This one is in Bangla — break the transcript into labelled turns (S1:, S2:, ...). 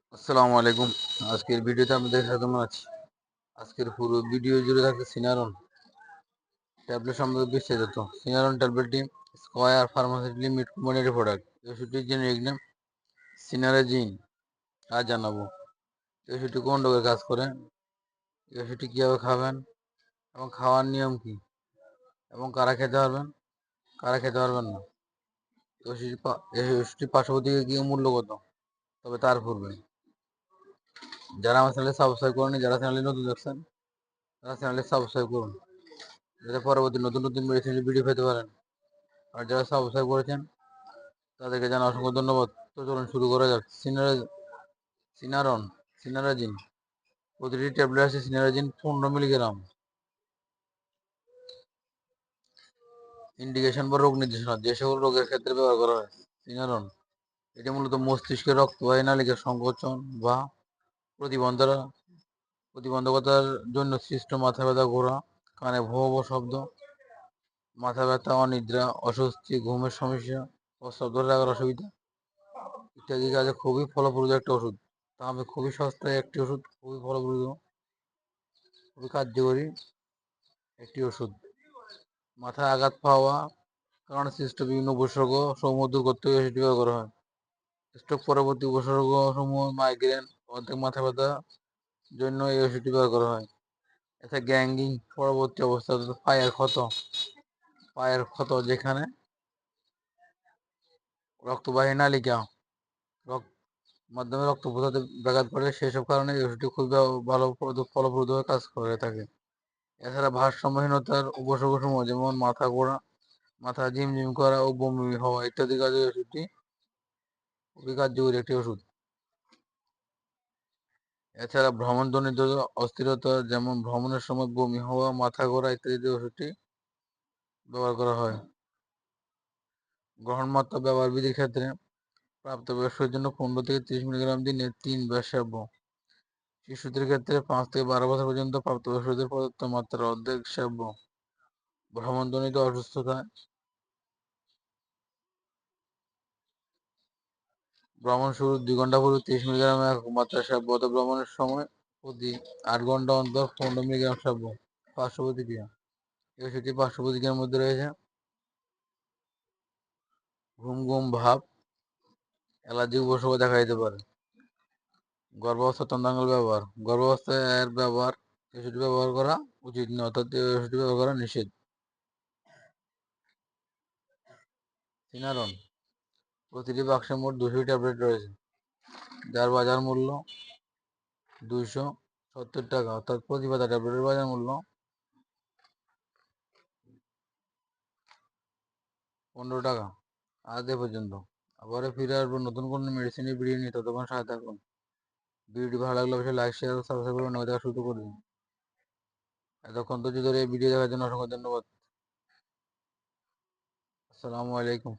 S1: আসসালামু আলাইকুম। আজকের ভিডিওতে আমি দেখাবো কেমন আছি। আজকের পুরো ভিডিও জুড়ে থাকছে সিনারন ট্যাবলেট সম্পর্কে বিস্তারিত। সিনারন ট্যাবলেটটি স্কয়ার ফার্মাসিউটিক্যালস লিমিটেড কোম্পানির প্রোডাক্ট। এই ওষুধটির জেনেরিক নাম সিনারাজিন। আজ জানাবো এই ওষুধটি কোন রোগের কাজ করে, এই ওষুধটি কীভাবে খাবেন এবং খাওয়ার নিয়ম কী, এবং কারা খেতে পারবেন কারা খেতে পারবেন না। এই ওষুধটির পার্শ্বপ্রতিক্রিয়া মূল্য কত, তবে তার পূর্বে যারা আমার চ্যানেলে সাবস্ক্রাইব করেনি, যারা চ্যানেলে নতুন দেখছেন তারা চ্যানেলে সাবস্ক্রাইব করুন, যাতে পরবর্তী নতুন নতুন মেডিসিনের ভিডিও পেতে পারেন। আর যারা সাবস্ক্রাইব করেছেন তাদেরকে জানা অসংখ্য ধন্যবাদ। তো চলুন শুরু করা যাক। সিনারন সিনারাজিন। প্রতিটি ট্যাবলেট আছে সিনারাজিন 15 মিলিগ্রাম। ইন্ডিকেশন বা রোগ নির্দেশনা। যে সকল রোগের ক্ষেত্রে ব্যবহার করা হয় সিনারন, এটি মূলত মস্তিষ্কের রক্তবাহী নালিকার সংকোচন বা প্রতিবন্ধকতার জন্য সৃষ্ট মাথা ব্যথা, ঘোরা, কানে ভোঁ ভোঁ শব্দ, মাথা ব্যথা, অনিদ্রা, অস্বস্তি, ঘুমের সমস্যা, প্রস্রাব ধরে রাখার অসুবিধা ইত্যাদি কাজে খুবই ফলপ্রদ একটা ওষুধ। দামে খুবই সস্তায় একটি ওষুধ, খুবই ফলপ্রদ, খুবই কার্যকরী একটি ওষুধ। মাথায় আঘাত পাওয়া কারণে সৃষ্ট বিভিন্ন উপসর্গ সমূহ দূর করতে এই ওষুধটি ব্যবহার করা হয়। স্ট্রোক পরবর্তী উপসর্গ সমূহ মাইগ্রেন, অর্ধেক মাথা ব্যথা জন্য এই ওষুধটি ব্যবহার করা হয়। এতে গ্যাঙ্গিং পরবর্তী অবস্থা, অর্থাৎ পায়ের ক্ষত যেখানে রক্তবাহী নালিকা মাধ্যমে রক্ত পৌঁছাতে ব্যাঘাত ঘটে, সেসব কারণে এই ওষুধটি খুবই ভালো ফলপ্রদভাবে কাজ করে থাকে। এছাড়া ভারসাম্যহীনতার উপসর্গসমূহ যেমন মাথা ঘোরা, মাথা ঝিমঝিম করা ও বমি হওয়া ইত্যাদি কাজে এই ওষুধটি খুবই কার্যকরী একটি ওষুধ। এছাড়া ভ্রমণজনিত অস্থিরতা যেমন ভ্রমণের সময় বমি হওয়া, মাথা ঘোরা ইত্যাদিতে ওষুধটি ব্যবহার করা হয়। গ্রহণমাত্রা ব্যবহার বিধির ক্ষেত্রে প্রাপ্তবয়স্কদের জন্য 15 থেকে 30 মিলিগ্রাম দিনে 3 বার সেব্য। শিশুদের ক্ষেত্রে 5 থেকে 12 বছর পর্যন্ত প্রাপ্তবয়স্কদের প্রদত্ত মাত্রার অর্ধেক সেব্য। ভ্রমণজনিত অসুস্থতায় ভ্রমণ শুরুর 2 ঘন্টা পূর্বে 30 মিলিগ্রাম একক মাত্রায় সেব্য, অথবা ভ্রমণের সময় প্রতি 8 ঘন্টা অন্তর 15 মিলিগ্রাম সেব্য। পার্শ্বপ্রতিক্রিয়া। এই ওষুধটির পার্শ্বপ্রতিক্রিয়ার মধ্যে রয়েছে ঘুম ঘুম ভাব, অ্যালার্জিক উপসর্গ দেখা দিতে পারে। গর্ভাবস্থা তন্ত্রাঙ্গাল ব্যবহার। গর্ভাবস্থায় এর ব্যবহার ওষুধ ব্যবহার করা উচিত নয়, অর্থাৎ এই ওষুধ ব্যবহার করা নিষেধ। সিনারন। প্রতিটি বাক্সে মোট 200 ট্যাবলেট রয়েছে, যার বাজার মূল্য 270 টাকা, অর্থাৎ প্রতি পাতা ট্যাবলেটের বাজার মূল্য 15 টাকা। আজ এ পর্যন্ত। আবারও ফিরে আসবো নতুন কোনো মেডিসিনের ভিডিও নিয়ে, ততক্ষণ সাথে থাকুন। ভিডিওটি ভালো লাগলে অবশ্যই লাইক, শেয়ার ও সাবস্ক্রাইব করে নয় দেখা শুরু করে দিন। এতক্ষণ ধৈর্য ধরে এই ভিডিও দেখার জন্য অসংখ্য ধন্যবাদ। আসসালামু আলাইকুম।